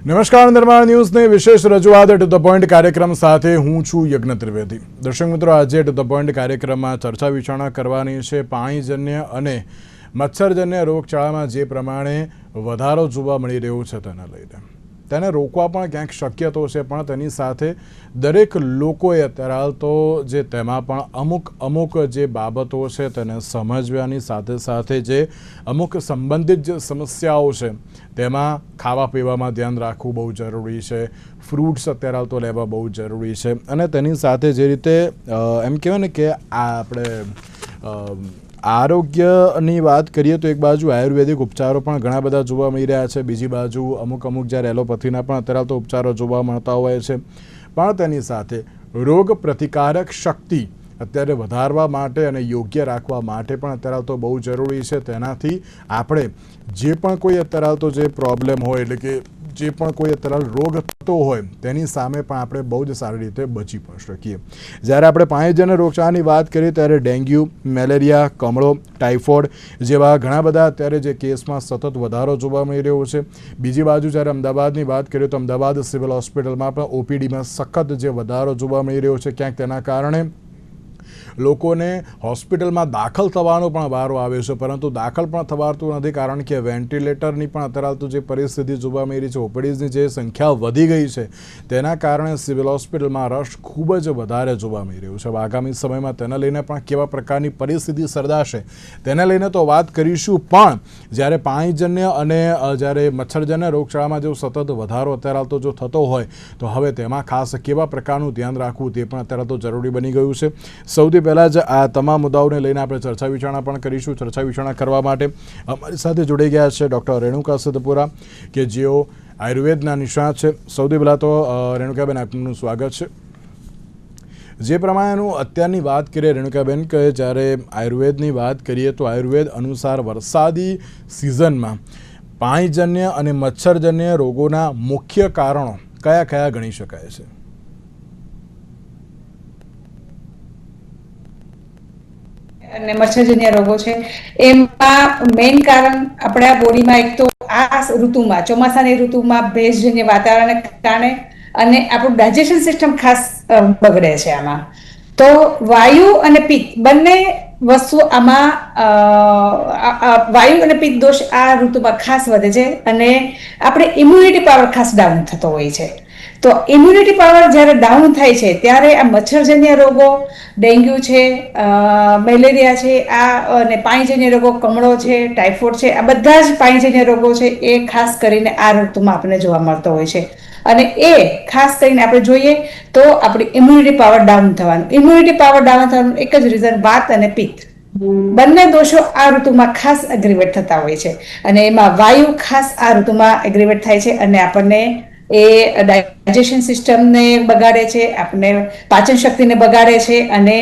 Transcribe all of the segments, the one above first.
નમસ્કાર, નિર્માણ ન્યૂઝની વિશેષ રજૂઆત ટુ ધ પોઈન્ટ કાર્યક્રમ સાથે હું છું યજ્ઞ ત્રિવેદી। દર્શક મિત્રો, આજે ટુ ધ પોઈન્ટ કાર્યક્રમમાં ચર્ચા વિચારણા કરવાની છે પાણીજન્ય અને મચ્છરજન્ય રોગચાળામાં જે પ્રમાણે વધારો જોવા મળી રહ્યો છે તેને લઈને તેને રોકવા પણ ક્યાંક શક્ય તો છે, પણ તેની સાથે દરેક લોકોએ અત્યારે હાલ તો જે તેમાં પણ અમુક જે બાબતો છે તેને સમજવાની સાથે સાથે જે અમુક સંબંધિત જે સમસ્યાઓ છે તેમાં ખાવા પીવામાં ધ્યાન રાખવું બહુ જરૂરી છે, ફ્રૂટ્સ અત્યારે હાલ તો લેવા બહુ જરૂરી છે, અને તેની સાથે જે રીતે એમ કહેવાય ને કે આ આપણે આરોગ્યની વાત કરીએ તો એક બાજુ આયુર્વેદિક ઉપચારો પણ ઘણા બધા જોવા મળી રહ્યા છે, બીજી બાજુ અમુક જ્યારે એલોપેથીના પણ અત્યારે તો ઉપચારો જોવા મળતા હોય છે, પણ તેની સાથે રોગ પ્રતિકારક શક્તિ અત્યારે વધારવા માટે અને યોગ્ય રાખવા માટે પણ અત્યારે તો બહુ જરૂરી છે। તેનાથી આપણે જે પણ કોઈ અત્યારે તો જે પ્રોબ્લેમ હોય એટલે કે જે પણ કોઈ અત્યારે રોગ થતો હોય તેની સામે પણ આપણે બહુ જ સારી રીતે બચી પણ શકીએ। જ્યારે આપણે પાણીજન્ય રોગચાળાની વાત કરીએ ત્યારે ડેન્ગ્યુ, મેલેરિયા, કમળો, ટાઇફોઇડ જેવા ઘણા બધા અત્યારે જે કેસમાં સતત વધારો જોવા મળી રહ્યો છે। બીજી બાજુ જ્યારે અમદાવાદની વાત કરીએ તો અમદાવાદ સિવિલ હોસ્પિટલમાં પણ ઓપીડીમાં સખત જે વધારો જોવા મળી રહ્યો છે, ક્યાંક તેના કારણે લોકોને હોસ્પિટલમાં દાખલ થવાનો પણ વારો આવ્યો છે, પરંતુ દાખલ પણ થવાતું નથી, કારણ કે વેન્ટિલેટરની પણ અત્યારે તો જે પરિસ્થિતિ જોવા મળી રહી છે, ઓપીડીની જે સંખ્યા વધી ગઈ છે તેના કારણે સિવિલ હોસ્પિટલમાં રશ ખૂબ જ વધારે જોવા મળી રહ્યું છે। આગામી સમયમાં તેને લઈને પણ કેવા પ્રકારની પરિસ્થિતિ સર્જાશે તેને લઈને તો વાત કરીશું, પણ જ્યારે પાણીજન્ય અને જ્યારે મચ્છરજન્ય રોગચાળામાં જો સતત વધારો અત્યારે તો જો થતો હોય તો હવે તેમાં ખાસ કેવા પ્રકારનું ધ્યાન રાખવું તે પણ અત્યારે તો જરૂરી બની ગયું છે। સૌથી પહેલાં જ આ તમામ મુદ્દાઓને લઈને આપણે ચર્ચા વિચારણા પણ કરીશું। ચર્ચા વિચારણા કરવા માટે અમારી સાથે જોડાઈ ગયા છે ડૉક્ટર રેણુકા સિદ્ધપુરા કે જેઓ આયુર્વેદના નિષ્ણાત છે। સૌથી પહેલાં તો રેણુકાબેન, આપનું સ્વાગત છે। જે પ્રમાણેનું અત્યારની વાત કરીએ રેણુકાબેન કે જ્યારે આયુર્વેદની વાત કરીએ તો આયુર્વેદ અનુસાર વરસાદી સિઝનમાં પાણીજન્ય અને મચ્છરજન્ય રોગોના મુખ્ય કારણો કયા કયા ગણી શકાય છે? અને મચ્છરજન્ય રોગો છે એમાં મેઇન કારણ આપણા બોડીમાં એક તો આ ઋતુમાં ચોમાસાની ઋતુમાં ભેજજન્ય વાતાવરણને કારણે અને આપણું ડાયજેશન સિસ્ટમ ખાસ બગડે છે। આમાં તો વાયુ અને પિત્ત બંને વસ્તુ આમાં વાયુ અને પિત્ત દોષ આ ઋતુમાં ખાસ વધે છે અને આપણે ઇમ્યુનિટી પાવર ખાસ ડાઉન થતો હોય છે। તો ઇમ્યુનિટી પાવર જ્યારે ડાઉન થાય છે ત્યારે આ મચ્છરજન્ય રોગો, ડેન્ગ્યુ છે, મેલેરિયા છે, આ અને પાણીજન્ય રોગો, કમળો છે, ટાઇફોઇડ છે, આ બધા જ પાણીજન્ય રોગો છે એ ખાસ કરીને આ ઋતુમાં આપણને જોવા મળતો હોય છે। અને એ ખાસ કરીને આપણે જોઈએ તો આપણી ઇમ્યુનિટી પાવર ડાઉન થવાનું, ઇમ્યુનિટી પાવર ડાઉન થવાનું એક જ રીઝન વાત અને પિત્ત બંને દોષો આ ઋતુમાં ખાસ એગ્રીવેટ થતા હોય છે અને એમાં વાયુ ખાસ આ ઋતુમાં એગ્રીવેટ થાય છે અને આપણને એ ડાયજેશન સિસ્ટમને બગાડે છે, આપણને પાચન શક્તિને બગાડે છે અને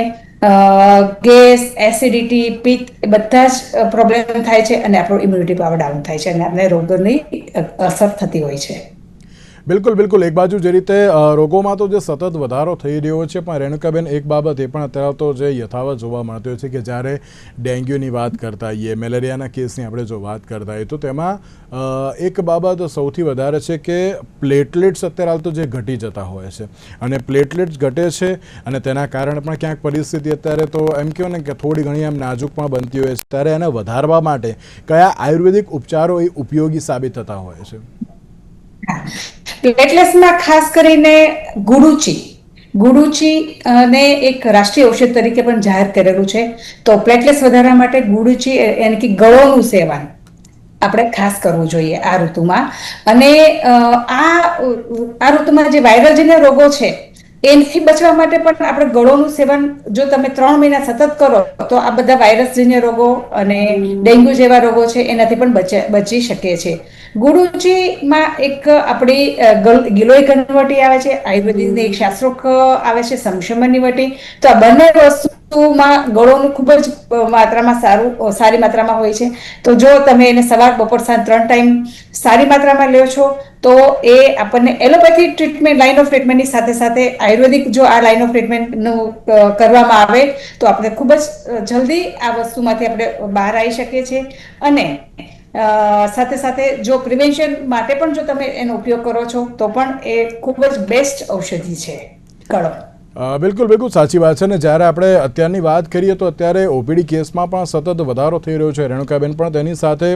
ગેસ, એસિડિટી, પિત્ત એ બધા જ પ્રોબ્લેમ થાય છે અને આપણો ઇમ્યુનિટી પાવર ડાઉન થાય છે અને આપણે રોગોની અસર થતી હોય છે। બિલકુલ બિલકુલ, એક બાજુ જે રીતે રોગોમાં તો જે સતત વધારો થઈ રહ્યો છે, પણ રેણુકાબેન એક બાબત એ પણ અત્યારે તો જે યથાવત જોવા મળતી હોય છે કે જ્યારે ડેન્ગ્યુની વાત કરતા હોઈએ, મેલેરિયાના કેસની આપણે જો વાત કરતા હોઈએ તો તેમાં એક બાબત સૌથી વધારે છે કે પ્લેટલેટ્સ અત્યારે હાલ તો જે ઘટી જતા હોય છે અને પ્લેટલેટ્સ ઘટે છે અને તેના કારણે પણ ક્યાંક પરિસ્થિતિ અત્યારે તો એમ કહો ને કે થોડી ઘણી એમ નાજુક પણ બનતી હોય છે, ત્યારે એને વધારવા માટે કયા આયુર્વેદિક ઉપચારો એ ઉપયોગી સાબિત થતા હોય છે? પ્લેટલેટ્સમાં ખાસ કરીને ગુડુચી ને એક રાષ્ટ્રીય ઔષધ તરીકે પણ જાહેર કરેલું છે। તો પ્લેટલેટ્સ વધારવા માટે ગુડુચી એટલે કે ગળોનું સેવન આપણે ખાસ કરવું જોઈએ આ ઋતુમાં। અને આ ઋતુમાં જે વાયરલજન્ય રોગો છે એનાથી બચવા માટે પણ આપણે ગળોનું સેવન જો તમે 3 મહિના સતત કરો તો આ બધા વાયરસજન્ય રોગો અને ડેન્ગ્યુ જેવા રોગો છે એનાથી પણ બચી શકે છે। ગુડુચીમાં એક આપણી ગિલોય કન્વટી આવે છે, આયુર્વેદિકની એક શાસ્ત્રોક આવે છે સમશમની વટી, તો આ બંને વસ્તુમાં ગળોનું ખૂબ જ માત્રામાં સારી માત્રામાં હોય છે। તો જો તમે એને સવાર, બપોર, સાંજ 3 ટાઈમ સારી માત્રામાં લ્યો છો તો એ આપણને એલોપેથી ટ્રીટમેન્ટ, લાઇન ઓફ ટ્રીટમેન્ટની સાથે સાથે આયુર્વેદિક જો આ લાઇન ઓફ ટ્રીટમેન્ટનું કરવામાં આવે તો આપણે ખૂબ જ જલ્દી આ વસ્તુમાંથી આપણે બહાર આવી શકીએ છીએ। અને સાથે સાથે જો પ્રિવેન્શન માટે પણ જો તમે એનો ઉપયોગ કરો છો તો પણ એ ખૂબ જ બેસ્ટ ઔષધિ છે કળમ. બિલકુલ બિલકુલ સાચી વાત છે. ને જ્યારે આપણે અત્યારની વાત કરીએ તો અત્યારે ઓપીડી કેસમાં પણ સતત વધારો થઈ રહ્યો છે. રેણુકાબેન, પણ તેની સાથે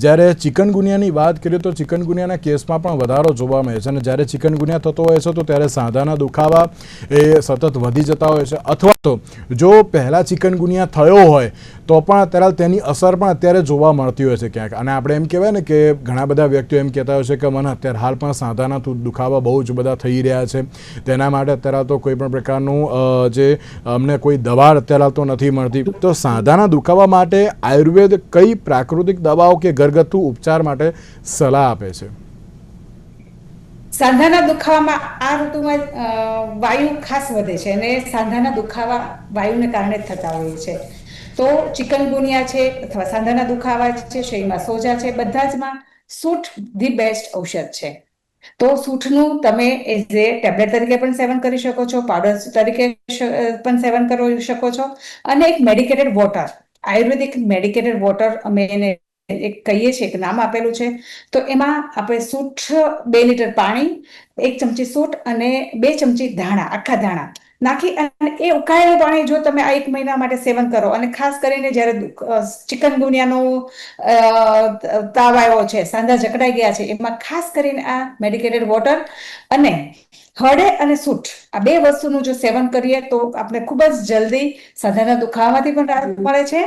જ્યારે ચિકનગુનિયાની વાત કરીએ તો ચિકનગુનિયાના કેસમાં પણ વધારો જોવા મળે છે. અને જ્યારે ચિકનગુનિયા થતો હોય છે તો ત્યારે સાંધાના દુખાવા એ સતત વધી જતા હોય છે. અથવા તો જો પહેલાં ચિકનગુનિયા થયો હોય તો પણ અત્યારે તેની અસર પણ અત્યારે જોવા મળતી હોય છે ક્યાંક. અને આપણે એમ કહેવાય ને કે ઘણા બધા વ્યક્તિઓ એમ કહેતા હોય છે કે મને અત્યારે હાલ પણ સાંધાના દુખાવા બહુ જ બધા થઈ રહ્યા છે, તેના માટે અત્યારે તો કોઈ પણ પ્રકારનું જે અમને કોઈ દવા અત્યારે તો નથી મળતી. તો સાંધાના દુખાવા માટે આયુર્વેદ કઈ પ્રાકૃતિક દવાઓ કે ઘરગથ્થુ ઉપચાર માટે સલાહ આપે છે? સાંધાના દુખાવામાં આ ઋતુમાં વાયુ ખાસ વધે છે અને સાંધાના દુખાવા વાયુને કારણે થતા હોય છે. તો ચિકનગુનિયા છે અથવા સાંધાના દુખાવા છે, શરીરમાં સોજા છે, બધા જમાં સૂંઠ ધી બેસ્ટ ઔષધ છે. તો સૂંઠનું તમે એઝ એ ટેબ્લેટ તરીકે પણ સેવન કરી શકો છો, પાવડર તરીકે પણ સેવન કરી શકો છો, અને એક મેડિકેટેડ વોટર, આયુર્વેદિક મેડિકેટેડ વોટર અમે એને એક કહીએ છીએ, એક નામ આપેલું છે. તો એમાં આપણે સૂંઠ 2 લીટર પાણી, 1 ચમચી સૂંઠ અને 2 ચમચી ધાણા, આખા ધાણા નાખી અને એ ઉકાળેલું પાણી જો તમે આ 1 મહિના માટે સેવન કરો, અને ખાસ કરીને જ્યારે ચિકનગુનિયાનો તાવ આવ્યો છે, સાંધા જકડાઈ ગયા છે, એમાં ખાસ કરીને આ મેડિકેટેડ વોટર અને હળે અને સૂંઠ આ 2 વસ્તુનું જો સેવન કરીએ તો આપણે ખૂબ જ જલ્દી સાંધાના દુખાવામાંથી પણ રાહત મળે છે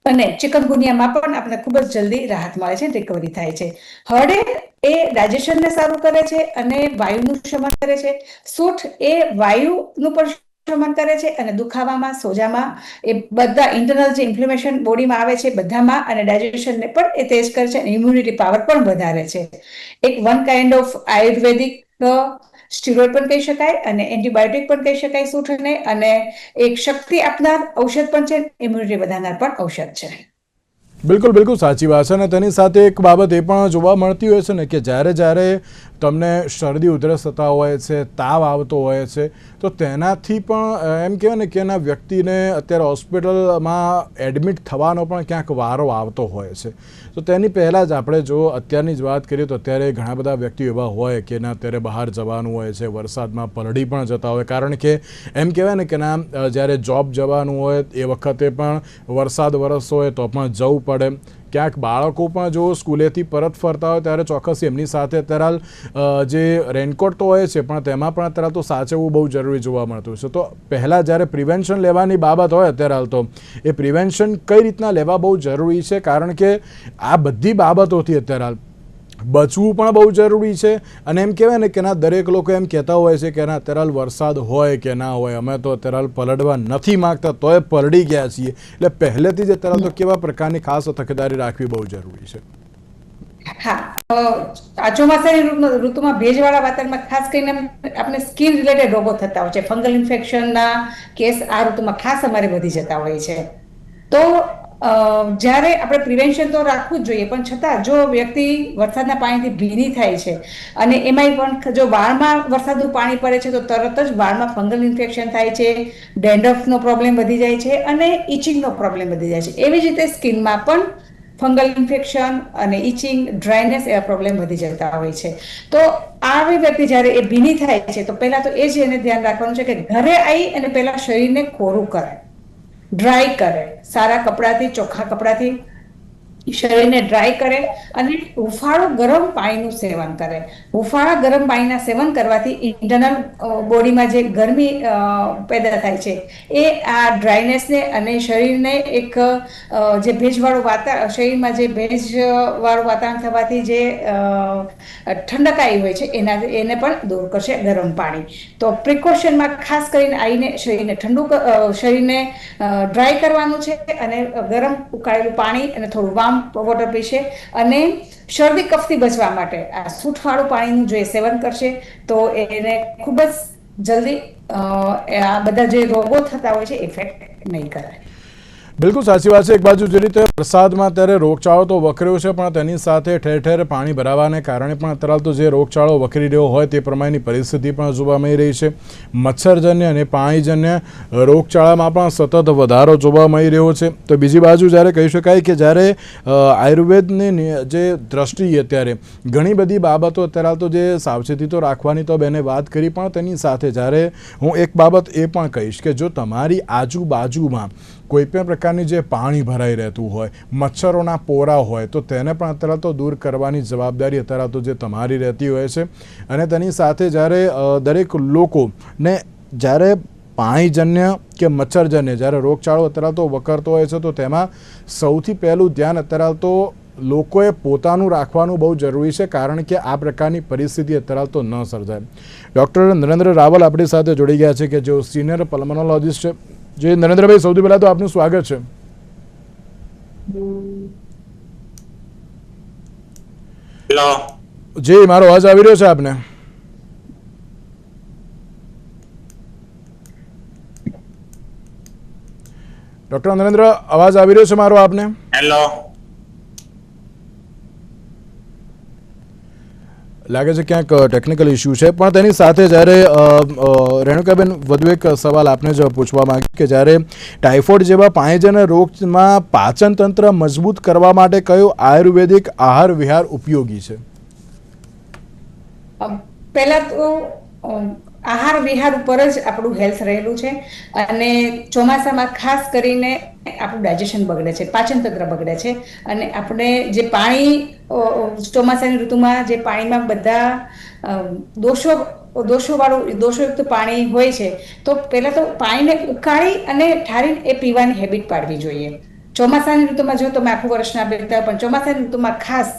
અને ચિકનગુનિયામાં પણ આપણે ખૂબ જ જલ્દી રાહત મળે છે, રિકવરી થાય છે. હળે એ ડાયજેશનને સારું કરે છે અને વાયુનું શમન કરે છે. સૂંઠ એ વાયુનું પણ શમન કરે છે અને દુખાવામાં, સોજામાં, એ બધા ઇન્ટરનલ જે ઇન્ફ્લેમેશન બોડીમાં આવે છે બધામાં, અને ડાયજેશનને પણ એ તેજ કરે છે અને ઇમ્યુનિટી પાવર પણ વધારે છે. એક one kind of Ayurvedic steroid પણ કહી શકાય અને એન્ટીબાયોટિક પણ કહી શકાય સૂંઠને, અને એક શક્તિ આપનાર ઔષધ પણ છે, ઇમ્યુનિટી વધારનાર પણ ઔષધ છે. બિલકુલ બિલકુલ સાચી વાત છે. અને તેની સાથે એક બાબત એ પણ જોવા મળતી હોય છે ને કે જ્યારે તમને શરદી ઉધરસ થતા હોય છે, તાવ આવતો હોય છે, તો તેનાથી પણ એમ કહેવાય ને કે એના વ્યક્તિને અત્યારે હોસ્પિટલમાં એડમિટ થવાનો પણ ક્યાંક વારો આવતો હોય છે. તો તેની પહેલાં જ આપણે જો અત્યારની જ વાત કરીએ તો અત્યારે ઘણા બધા વ્યક્તિઓ એવા હોય કે ના અત્યારે બહાર જવાનું હોય છે, વરસાદમાં પલળી પણ જતા હોય, કારણ કે એમ કહેવાય ને કે ના જ્યારે જોબ જવાનું હોય એ વખતે પણ વરસાદ વરસતો હોય તો પણ જવું પડે. ક્યાંક બાળકો પણ જો સ્કૂલેથી પરત ફરતા હોય ત્યારે ચોક્કસ એમની સાથે અત્યારે જે રેનકોટ તો હોય છે પણ તેમાં પણ અત્યારે તો સાચવવું બહુ જરૂરી જોવા મળતું છે. તો પહેલાં જ્યારે પ્રિવેન્શન લેવાની બાબત હોય અત્યારે હાલ તો એ પ્રિવેન્શન કઈ રીતના લેવા બહુ જરૂરી છે, કારણ કે આ બધી બાબતોથી અત્યારે હાલ બચવું પણ બહુ જરૂરી છે. અને એમ કહેવાય ને કે ના દરેક લોકો એમ કહેતા હોય છે કે ના અત્યારે વરસાદ હોય કે ના હોય, અમે તો અત્યારે પલટવા નથી માગતા તોય પલળી ગયા છીએ. એટલે પહેલેથી જ અત્યારે તો કેવા પ્રકારની ખાસ તકેદારી રાખવી બહુ જરૂરી છે? હા, આ ચોમાસાની ઋતુમાં ભેજવાળા વાતાવરણમાં ખાસ કરીને આપણે સ્કિન રિલેટેડ રોગો થતા હોય છે. ફંગલ ઇન્ફેક્શનના કેસ આ ઋતુમાં ખાસ અમારે વધી જતા હોય છે. તો જ્યારે આપણે પ્રિવેન્શન તો રાખવું જ જોઈએ, પણ છતાં જો વ્યક્તિ વરસાદના પાણીથી ભીની થાય છે અને એમાંય પણ જો વાળમાં વરસાદનું પાણી પડે છે તો તરત જ વાળમાં ફંગલ ઇન્ફેક્શન થાય છે, ડેન્ડ્રફનો પ્રોબ્લેમ વધી જાય છે અને ઇચિંગનો પ્રોબ્લેમ વધી જાય છે. એવી જ રીતે સ્કિનમાં પણ ફંગલ ઇન્ફેક્શન અને ઇચિંગ, ડ્રાયનેસ એવા પ્રોબ્લેમ વધી જતા હોય છે. તો આવી વ્યક્તિ જ્યારે એ ભીની થાય છે તો પહેલા તો એ જ એને ધ્યાન રાખવાનું છે કે ઘરે આવી અને પહેલા શરીરને કોરું કરે, ડ્રાય કરે, સારા કપડાથી, ચોખ્ખા કપડાથી શરીરને ડ્રાય કરે અને હુંફાળું ગરમ પાણીનું સેવન કરે. હુંફાળા ગરમ પાણીના સેવન કરવાથી ઇન્ટરનલ બોડીમાં જે ગરમી પેદા થાય છે એ આ ડ્રાયનેસને અને શરીરને એક જે ભેજવાળું શરીરમાં જે ભેજવાળું વાતાવરણ થવાથી જે ઠંડક આવી હોય છે એને પણ દૂર કરશે ગરમ પાણી. તો પ્રિકોશનમાં ખાસ કરીને આવીને શરીરને ડ્રાય કરવાનું છે અને ગરમ ઉકાળેલું પાણી અને થોડું વાર્મ વોટર પીશે. અને શરદી કફથી બચવા માટે આ સૂંઠવાળું પાણીનું જો એ સેવન કરશે તો એને ખૂબ જ જલ્દી આ બધા જે રોગો થતા હોય છે ઇફેક્ટ નહીં કરે. બિલકુલ સાચી વાત છે. એક બાજુ જે રીતે વરસાદમાં અત્યારે રોગચાળો તો વકર્યો છે, પણ તેની સાથે ઠેર ઠેર પાણી ભરાવાને કારણે પણ અત્યારે તો જે રોગચાળો વકરી રહ્યો હોય તે પ્રમાણેની પરિસ્થિતિ પણ જોવા મળી રહી છે. મચ્છરજન્ય અને પાણીજન્ય રોગચાળામાં પણ સતત વધારો જોવા મળી રહ્યો છે. તો બીજી બાજુ જ્યારે કહી શકાય કે જ્યારે આયુર્વેદની જે દ્રષ્ટિએ અત્યારે ઘણી બધી બાબતો અત્યારે તો જે સાવચેતી તો રાખવાની તો બેને વાત કરી, પણ તેની સાથે જ્યારે હું એક બાબત એ પણ કહીશ કે જો તમારી આજુબાજુમાં કોઈ પણ પ્રકારની જે પાણી ભરાઈ રહેતું હોય, મચ્છરોના પોરા હોય, તો તેને પણ અત્યારે તો દૂર કરવાની જવાબદારી અત્યારે તો જે તમારી રહેતી હોય છે. અને તેની સાથે જ્યારે દરેક લોકોને જ્યારે પાણીજન્ય કે મચ્છરજન્ય જ્યારે રોગચાળો અત્યારે તો વકરતો હોય છે, તો તેમાં સૌથી પહેલું ધ્યાન અત્યારે તો લોકોએ પોતાનું રાખવાનું બહુ જરૂરી છે, કારણ કે આ પ્રકારની પરિસ્થિતિ અત્યારે તો ન સર્જાય. ડૉક્ટર નરેન્દ્ર રાવલ આપણી સાથે જોડી ગયા છે કે જેઓ સિનિયર પલ્મોનોલોજિસ્ટ છે. જે નરેન્દ્રભાઈ, સૌથી પહેલા તો આપનું સ્વાગત છે. હેલો જી, મારો અવાજ આવી રહ્યો છે આપને? ડૉક્ટર નરેન્દ્ર, અવાજ આવી રહ્યો છે મારો આપને? હેલો લાગે છે ક્યાંક ટેકનિકલ ઇસ્યુ છે. પણ તેની સાથે જ્યારે રેણુકાબેન, વધુ એક સવાલ આપને જ પૂછવા માંગ્યું કે જ્યારે ટાઇફોઇડ જેવા પાણીજન્ય રોગમાં પાચન તંત્ર મજબૂત કરવા માટે કયો આયુર્વેદિક આહાર વિહાર ઉપયોગી છે? પહેલા તો આહાર વિહાર ઉપર જ આપણું હેલ્થ રહેલું છે, અને ચોમાસામાં ખાસ કરીને આપણું ડાયજેશન બગડે છે, પાચન તંત્ર બગડે છે, અને આપણે જે પાણી ચોમાસાની ઋતુમાં જે પાણીમાં બધા દોષોયુક્ત પાણી હોય છે, તો પહેલા તો પાણીને ઉકાળી અને ઠારીને એ પીવાની હેબિટ પાડવી જોઈએ. ચોમાસાની ઋતુમાં જો તમે આખું વર્ષ ના પીતા હોય, પણ ચોમાસાની ઋતુમાં ખાસ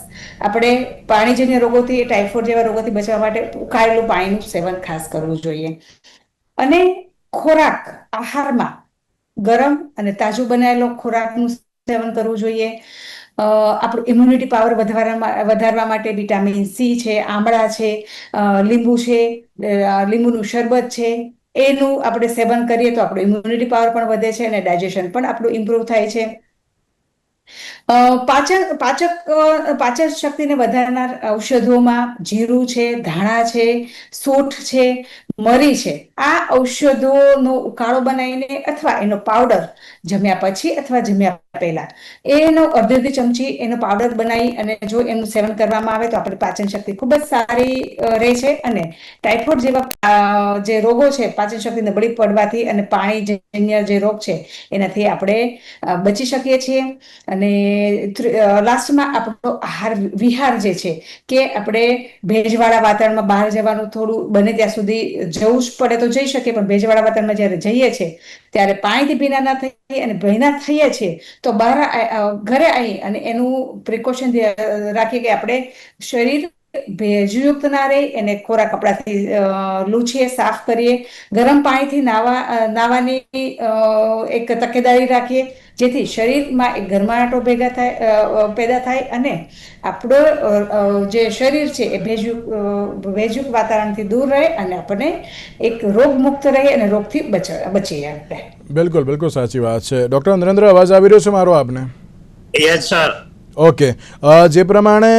આપણે પાણીજન્ય રોગોથી, ટાઇફોઇડ જેવા રોગોથી બચવા માટે ઉકાળેલું પાણીનું સેવન ખાસ કરવું જોઈએ. અને ખોરાક, આહારમાં ગરમ અને તાજું બનાવેલો ખોરાકનું સેવન કરવું જોઈએ. આપણું ઇમ્યુનિટી પાવર વધારવા માટે વિટામિન સી છે, આમળા છે, લીંબુ છે, લીંબુનું શરબત છે, એનું આપણે સેવન કરીએ તો આપણું ઇમ્યુનિટી પાવર પણ વધે છે અને ડાયજેશન પણ આપણું ઇમ્પ્રુવ થાય છે. પાચન શક્તિને વધારનાર ઔષધોમાં જીરું છે, ધાણા છે, સૂંઠ છે, મરી છે. આ ઔષધોનો ઉકાળો બનાવીને અથવા એનો પાવડર જમ્યા પછી અથવા જમ્યા પહેલા એનો અડધી ચમચી એનો પાવડર બનાવી અને જો એનું સેવન કરવામાં આવે તો આપણી પાચન શક્તિ ખૂબ જ સારી રહે છે. અને ટાઇફોઇડ જેવા જે રોગો છે, પાચન શક્તિ નબળી પડવાથી અને પાણીજન્ય જે રોગ છે એનાથી આપણે બચી શકીએ છીએ. અને લાસ્ટમાં આપણો આહાર વિહાર જે છે કે આપણે ભેજવાળા વાતાવરણમાં બહાર જવાનું થોડું બને ત્યાં સુધી જવું જ પડે તો જઈ શકીએ, પણ ભેજવાળા વાતાવરણમાં જ્યારે જઈએ છીએ ત્યારે પાણીથી ભીના ના થઈએ, અને ભીના થઈએ છીએ તો બહાર ઘરે આવી અને એનું પ્રિકોશન રાખીએ કે આપણે શરીર ભેજયુક્ત ના રહે, એને કોરા કપડાથી લૂછીએ, સાફ કરીએ, ગરમ પાણીથી નાવાની એક તકેદારી રાખીએ, જેથી શરીરમાં એક ગરમાટો પેદા થાય અને આપણો જે શરીર છે એ ભેજયુક્ત વાતાવરણથી દૂર રહે અને આપણને એક રોગમુક્ત રહે અને રોગથી બચીએ આપણે. બિલકુલ, બિલકુલ સાચી વાત છે. ડૉક્ટર નરેન્દ્ર, અવાજ આવી રહ્યો છે મારો આપને? Yes sir. ઓકે. જે પ્રમાણે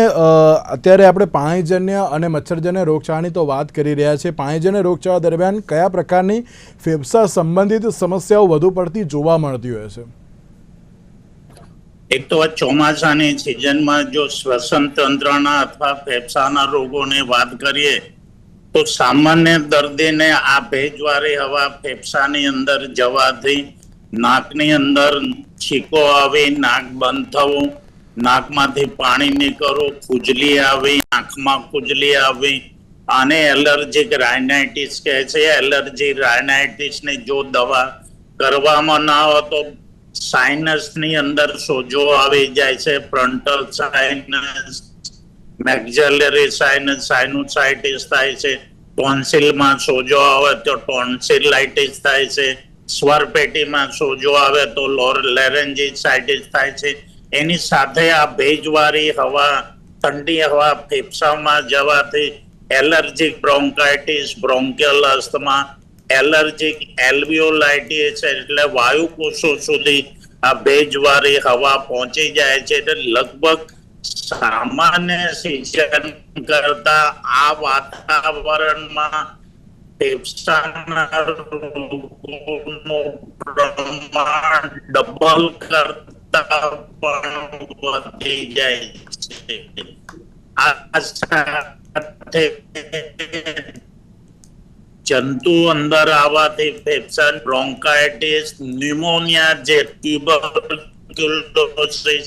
અત્યારે આપણે પાણીજન્ય અને મચ્છરજન્ય રોગચાળાની તો વાત કરી રહ્યા છીએ, પાણીજન્ય રોગચાળા દરમિયાન કયા પ્રકારની ફેફસા સંબંધિત સમસ્યાઓ વધુ પડતી જોવા મળતી હોય છે? એક તો ચોમાસાની સિઝનમાં જો શ્વસન તંત્રના અથવા ફેફસાના રોગોની વાત કરીએ તો સામાન્ય દર્દીને આ ભેજવાળી હવા ફેફસાની અંદર જવાથી નાકની અંદર છીકો આવી, નાક બંધ થવું, નાકમાંથી પાણી નીકળવું, ખુજલી આવી, આંખમાં ખુજલી આવી, આને એલર્જીક રાઇનાઇટિસ કહે છે. એલર્જી રાઇનાઇટિસની જો દવા કરવામાં ના હોય તો સાઇનસની અંદર સોજો આવી જાય છે. ફ્રન્ટલ સાઇનસ, મેક્ઝિલરી સાઇનસ, સાઇનુસાઇટિસ થાય છે. ટોન્સિલમાં સોજો આવે તો ટોન્સિલાઇટિસ થાય છે. સ્વરપેટીમાં સોજો આવે તો લેરેન્જીસાઇટિસ થાય છે. એની સાથે આ ભેજવાળી હવા, ઠંડી હવા ફેફસામાં જવાથી એલર્જીક બ્રોન્કાઇટિસ, બ્રોન્કિયલ અસ્થમા, એલર્જીક એલ્વિયોલાઇટિસ એટલે વાયુકોષો સુધી આ ભેજવાળી હવા પહોંચી જાય છે એટલે લગભગ સામાન્ય સિંચન કરતા આ વાતાવરણમાં ફેફસાના રોગોનું પ્રમાણ ડબલ કરતા પણ વધી જાય છે. આ સાથે જંતુ અંદર આવવાથી ફેફસા બ્રોન્કાઇટિસ, ન્યુમોનિયા જે ટ્યુબરક્યુલોસિસ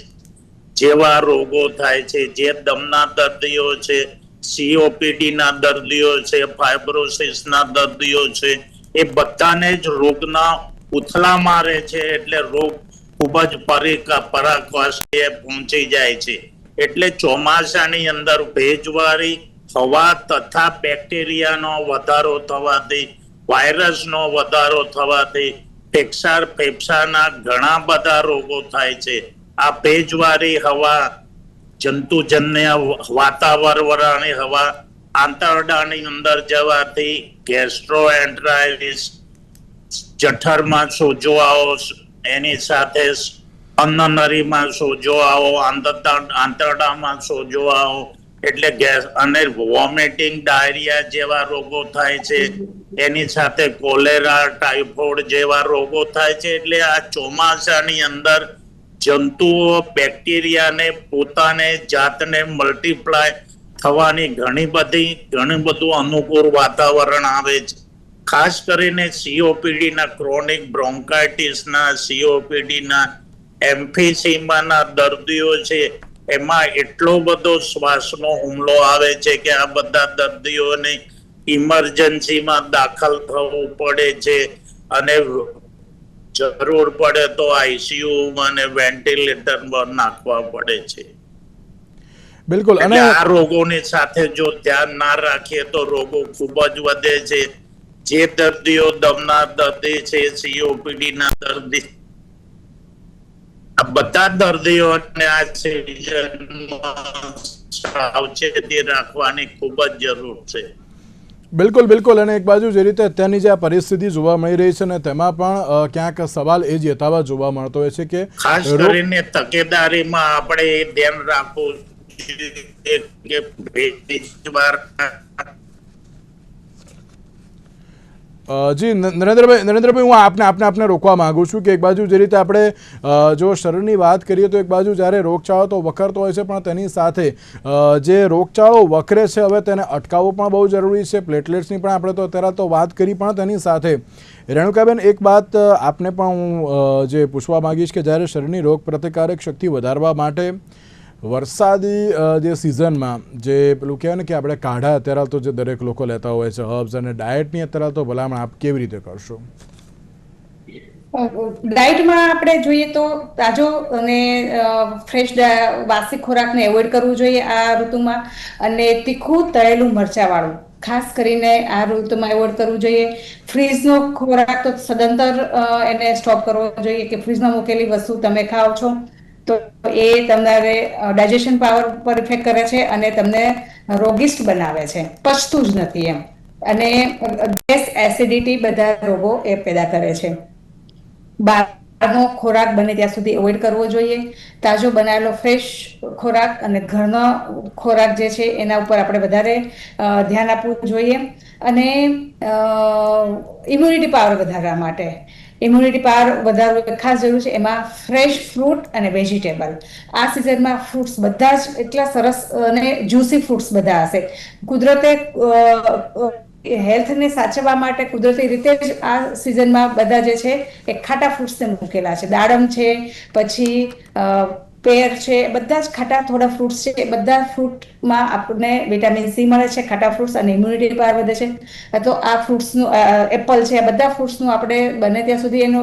જેવા રોગો થાય છે. જે દમના દર્દીઓ છે, COPD ના દર્દીઓ છે, ફાઇબ્રોસિસ ના દર્દીઓ છે, એ બધાને જ રોગના ઉથલા મારે છે. એટલે રોગ ખૂબ જ પરાકાષ્ઠે પહોંચી જાય છે. એટલે ચોમાસાની અંદર ભેજવાળી હવા તથા બેક્ટેરિયાનો વધારો થવાથી, વાયરસનો વધારો થવાથી ફેફસાના ઘણા બધા રોગો થાય છે. આ ભેજવાળી હવા, જંતુજન્ય વાતાવરણની હવા આંતરડાની અંદર જવાથી ગેસ્ટ્રોએન્ટરાઇટિસ, જઠરમાં સોજો આવો, એની સાથે અન્નનળીમાં સોજો આવો, આંતરડામાં સોજો આવો, એટલે ગેસ અને વોમિટિંગ, ડાયરિયા જેવા રોગો થાય છે. એની સાથે કોલેરા, ટાઇફોઇડ જેવા રોગો થાય છે. એટલે આ ચોમાસાની અંદર જંતુઓ, બેક્ટેરિયાને પોતાને જાતને મલ્ટીપ્લાય થવાની ઘણું બધું અનુકૂળ વાતાવરણ આવે છે. ખાસ કરીને COPD ના, ક્રોનિક બ્રોન્કાઇટિસના, COPD ના, એમ્ફીસીમાના દર્દીઓ છે. એમાં એટલો બધો શ્વાસનો હુમલો આવે છે કે આ બધા દર્દીઓને ઇમરજન્સીમાં દાખલ થવું પડે છે અને જરૂર પડે તો ICU અને વેન્ટિલેટર પર નાખવા પડે છે. બિલકુલ. અને આ રોગોની સાથે જો ધ્યાન ના રાખીએ તો રોગો ખૂબ જ વધે છે. જે દર્દીઓ દમના દર્દી છે, COPD ના દર્દી, આ બધા દર્દીઓને આ સિઝનમાં સાવચેતી રાખવાની ખૂબ જ જરૂર છે. બિલકુલ. અને એક બાજુ જે રીતે અત્યારની જે આ પરિસ્થિતિ જોવા મળી રહી છે ને તેમાં પણ ક્યાંક સવાલ એ જ યથાવત જોવા મળતો હોય છે કે ખાસ કરીને તકેદારીમાં આપણે એ ધ્યાન રાખવું જોઈએ કે જી નરેન્દ્રભાઈ, હું આપને રોકવા માંગુ છું કે એક બાજુ જે રીતે આપણે જો શરીરની વાત કરીએ તો એક બાજુ જ્યારે રોગચાળો તો વખરતો હોય છે, પણ તેની સાથે જે રોગચાળો વખરે છે હવે તેને અટકાવવો પણ બહુ જરૂરી છે. પ્લેટલેટ્સની પણ આપણે તો અત્યારે તો વાત કરી, પણ તેની સાથે રેણુકાબેન એક વાત આપને પણ હું જે પૂછવા માંગીશ કે જ્યારે શરીરની રોગ પ્રતિકારક શક્તિ વધારવા માટે વરસાદી જે સિઝનમાં જે પેલું કહેવાય ને કે આપણે કાઢા અત્યારે તો જે દરેક લોકો લેતા હોય છે, હર્બ્સ અને ડાયટની અત્યારે તો ભલામણ આપ કેવી રીતે કરશો? ડાયટમાં આપણે જોઈએ તો તાજો અને ફ્રેશ વાસી ખોરાકને એવોઇડ કરવું જોઈએ આ ઋતુમાં. અને તીખું તળેલું મરચાવાળું ખાસ કરીને આ ઋતુમાં એવોઇડ કરવું જોઈએ. ફ્રીઝનો ખોરાક તો સદંતર એને સ્ટોપ કરવો જોઈએ કે ફ્રીઝમાં મૂકેલી વસ્તુ તમે ખાઓ છો તો એ તમારે ડાયજેશન પાવર પર ઇફેક્ટ કરે છે અને તમને રોગિષ્ટ બનાવે છે, પચતું જ નથી એમ. અને ગેસ, એસિડિટી બધા રોગો એ પેદા કરે છે. બહારનો ખોરાક બને ત્યાં સુધી એવોઇડ કરવો જોઈએ. તાજો બનાવેલો ફ્રેશ ખોરાક અને ઘરનો ખોરાક જે છે એના ઉપર આપણે વધારે ધ્યાન આપવું જોઈએ. અને ઇમ્યુનિટી પાવર વધારવા માટે ઇમ્યુનિટી પાવર વધારવું ખાસ જરૂર છે. એમાં ફ્રેશ ફ્રૂટ અને વેજીટેબલ. આ સિઝનમાં ફ્રૂટ્સ બધા જ એટલા સરસ અને જ્યુસી ફ્રૂટ્સ બધા હશે. કુદરતે હેલ્થને સાચવવા માટે કુદરતી રીતે જ આ સિઝનમાં બધા જે છે એ ખાટા ફ્રૂટ્સને મૂકેલા છે. દાડમ છે, પછી પેર છે, બધા જ ખાટા થોડા ફ્રૂટ્સ છે. એ બધા ફ્રૂટમાં આપણને વિટામિન C મળે છે, ખાટા ફ્રૂટ્સ, અને ઇમ્યુનિટી પાવર વધે છે. તો આ ફ્રૂટ્સનું, એપલ છે, આ બધા ફ્રૂટ્સનું આપણે બને ત્યાં સુધી એનો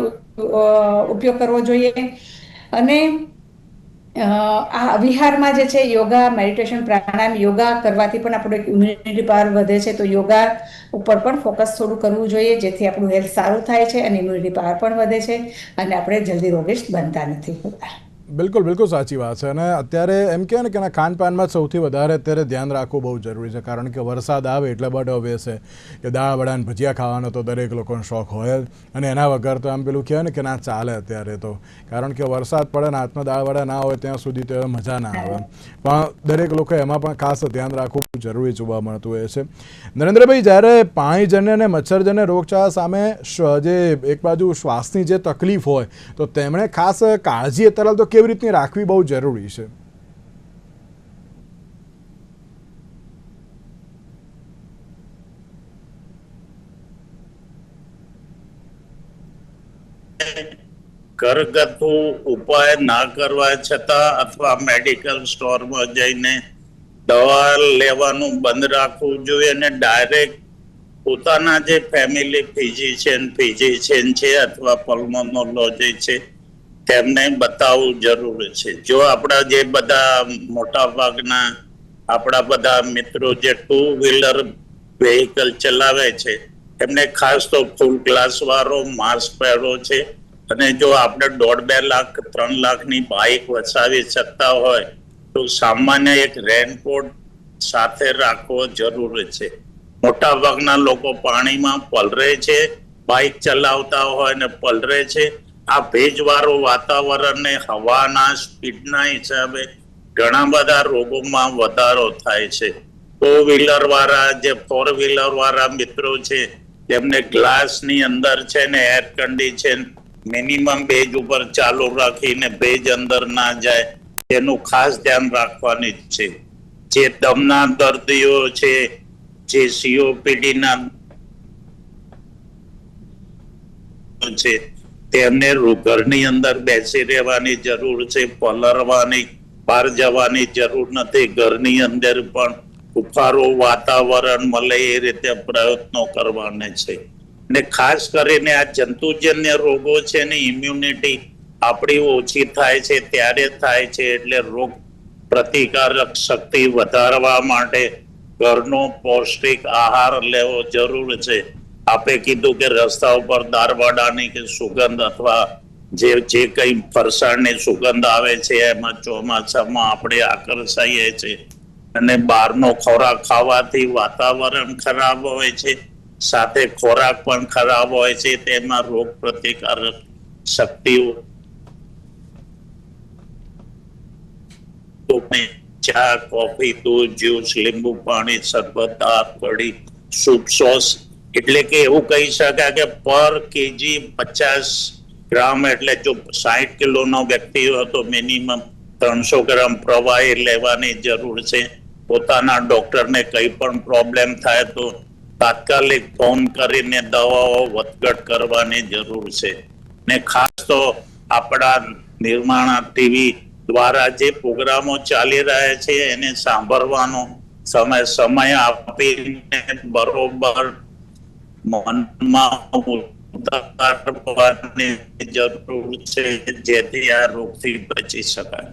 ઉપયોગ કરવો જોઈએ. અને આ વિહારમાં જે છે યોગા, મેડિટેશન, પ્રાણાયામ, યોગા કરવાથી પણ આપણું ઇમ્યુનિટી પાવર વધે છે. તો યોગા ઉપર પણ ફોકસ થોડું કરવું જોઈએ જેથી આપણું હેલ્થ સારું થાય છે અને ઇમ્યુનિટી પાવર પણ વધે છે અને આપણે જલ્દી રોગિષ્ટ બનતા નથી હોતા. બિલકુલ બિલકુલ સાચી વાત છે. અને અત્યારે એમ કહેવાય ને કે ખાનપાનમાં સૌથી વધારે અત્યારે ધ્યાન રાખવું બહુ જરૂરી છે, કારણ કે વરસાદ આવે એટલે બટ ઓબ્વિયસ છે કે દાળ વડા ને ભજીયા ખાવાનો તો દરેક લોકોનો શોખ હોય જ, અને એના વગર તો આમ પેલું કહેવાય ને કે ના ચાલે અત્યારે તો, કારણ કે વરસાદ પડે ને હાથમાં દાળ વડા ના હોય ત્યાં સુધી તો મજા ના આવે. પણ દરેક લોકો એમાં પણ ખાસ ધ્યાન રાખવું જરૂરી જોવા મળતું હોય છે. નરેન્દ્રભાઈ, જ્યારે પાણીજન્ય અને મચ્છરજન્ય રોગચાળા સામે જે એક બાજુ શ્વાસની જે તકલીફ હોય તો તેમણે ખાસ કાળજી અત્યારે તો કેવી રીતની રાખવી બહુ જરૂરી છે? ઘરગથ્થુ ઉપાય ના કરવા છતાં અથવા મેડિકલ સ્ટોરમાં જઈને દવા લેવાનું બંધ રાખવું જોઈએ અને ડાયરેક્ટ પોતાના જે ફેમિલી ફિઝિશિયન છે અથવા પલ્મોનોલોજી છે તેમને બતાવવું જરૂરી છે. જો આપણા જે બધા મોટા ભાગના આપણા બધા મિત્રો જે 2 વ્હીલર વેહિકલ ચલાવે છે એમને ખાસ તો ફૂલ ગ્લાસ વાળો માસ્ક પહેરવો છે. અને જો આપણે 1.5-2 લાખ 3 લાખની બાઇક વસાવી શકતા હોય તો સામાન્ય એક રેનકોટ સાથે રાખવો જરૂરી છે. મોટા ભાગના લોકો પાણીમાં પલરે છે, બાઇક ચલાવતા હોય ને પલરે છે. આ ભેજવાળું વાતાવરણ ને હવાના સ્પીડના હિસાબે ઘણા બધા રોગોમાં વધારો થાય છે. 2 વ્હીલર વાળા જે 4 વ્હીલર વાળા મિત્રો છે તેમને ગ્લાસની અંદર છે ને એર કન્ડિશન મિનિમમ ભેજ ઉપર ચાલુ રાખીને ભેજ અંદર ના જાય તેનું ખાસ ધ્યાન રાખવાની છે. જે દમના દર્દીઓ છે, જે COPD ના છે તેમને ઘરની અંદર બેસી રહેવાની જરૂર છે, પલરવાની બહાર જવાની જરૂર નથી. ઘરની અંદર પણ ઉફાળું વાતાવરણ મળે એ રીતે પ્રયત્નો કરવાના છે. ને ખાસ કરીને આ જંતુજન્ય રોગો છે ને ઇમ્યુનિટી આપણી ઓછી થાય છે ત્યારે થાય છે, એટલે રોગ પ્રતિકારક શક્તિ વધારવા માટે ઘરનો પૌષ્ટિક આહાર લેવો જરૂર છે. આપે કીધું કે રસ્તા ઉપર દાળવડાની કે સુગંધ અથવા જે કઈ ફરસાણની સુગંધ આવે છે એમાં ચોમાસામાં આપણે આકર્ષાઈએ છીએ, અને બહારનો ખોરાક ખાવાથી વાતાવરણ ખરાબ હોય છે, સાથે ખોરાક પણ ખરાબ હોય છે. તેમાં રોગ પ્રતિકારક શક્તિઓ ચા, કોફી, દૂધ, જ્યુસ, લીંબુ પાણી, શરબત, દાળ, કઢી, સૂપ, સોસ, એટલે કે એવું કહી શકાય કે પર કેજી 50 ગ્રામ, એટલે જો 60 કિલોનો વ્યક્તિ હોય તો મિનિમમ 300 ગ્રામ પ્રવાહી લેવાની જરૂર છે. પોતાના ડોક્ટરને કંઈ પણ પ્રોબ્લેમ થાય તો તાત્કાલિક ફોન કરીને દવાઓ વધઘટ કરવાની જરૂર છે. ને ખાસ તો આપણા નિર્માણા ટીવી દ્વારા જે પ્રોગ્રામો ચાલી રહ્યા છે એને સાંભળવાનો સમય આપીને બરોબર મનમાં ઉતારવાની જરૂર છે, જેથી આ રોગથી બચી શકાય.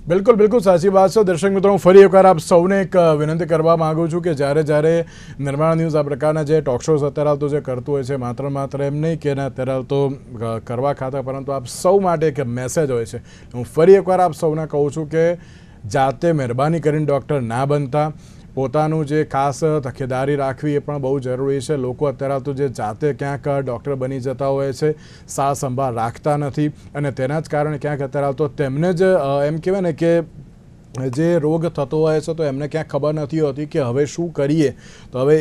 બિલકુલ બિલકુલ સાચી વાત છે. દર્શક મિત્રો, હું ફરી એકવાર આપ સૌને એક વિનંતી કરવા માગું છું કે જ્યારે નિર્માણ ન્યૂઝ આ પ્રકારના જે ટોક શોઝ અત્યારે તો જે કરતું હોય છે, માત્ર એમ નહીં કે અત્યારે તો કરવા ખાતા, પરંતુ આપ સૌ માટે એક મેસેજ હોય છે. હું ફરી એકવાર આપ સૌને કહું છું કે જાતે મહેરબાની કરીને ડૉક્ટર ના બનતા, પોતાનું જે ખાસ તકેદારી રાખવી એ પણ બહુ જરૂરી છે. લોકો અત્યારે તો જે જાતે ક્યાંક ડૉક્ટર બની જતા હોય છે, સાર સંભાળ રાખતા નથી, અને તેના જ કારણે ક્યાંક અત્યારે તો તેમને જ એમ કહેવાય ને કે જે રોગ થતો હોય છે તો એમને ક્યાંક ખબર નથી હોતી કે હવે શું કરીએ. તો હવે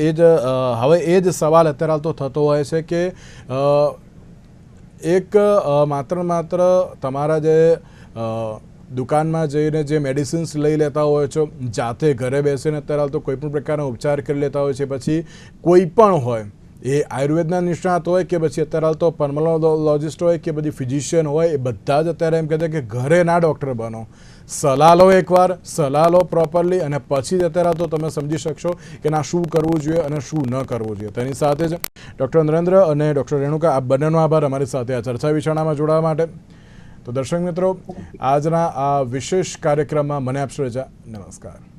એ જ સવાલ અત્યારે તો થતો હોય છે કે એક માત્ર તમારા જે દુકાનમાં જઈને જે મેડિસિન્સ લઈ લેતા હોય છો, જાતે ઘરે બેસીને અત્યારે તો કોઈ પણ પ્રકારનો ઉપચાર કરી લેતા હોય છે. પછી કોઈ પણ હોય, એ આયુર્વેદના નિષ્ણાત હોય કે પછી અત્યારે તો પલ્મોનોલોજિસ્ટ હોય કે બધી ફિઝિશિયન હોય, એ બધા જ અત્યારે એમ કહે છે કે ઘરે ના ડૉક્ટર બનો, સલાહ લો એકવાર, સલાહ લો પ્રોપરલી, અને પછી જ અત્યારે તો તમે સમજી શકશો કે ના શું કરવું જોઈએ અને શું ન કરવું જોઈએ. તેની સાથે જ ડૉક્ટર નરેન્દ્ર અને ડૉક્ટર રેણુકા, આ બંનેનો આભાર અમારી સાથે આ ચર્ચા વિચારણામાં જોડાવા માટે. તો દર્શક મિત્રો, આજના આ વિશેષ કાર્યક્રમમાં મને આપશો રજા. નમસ્કાર.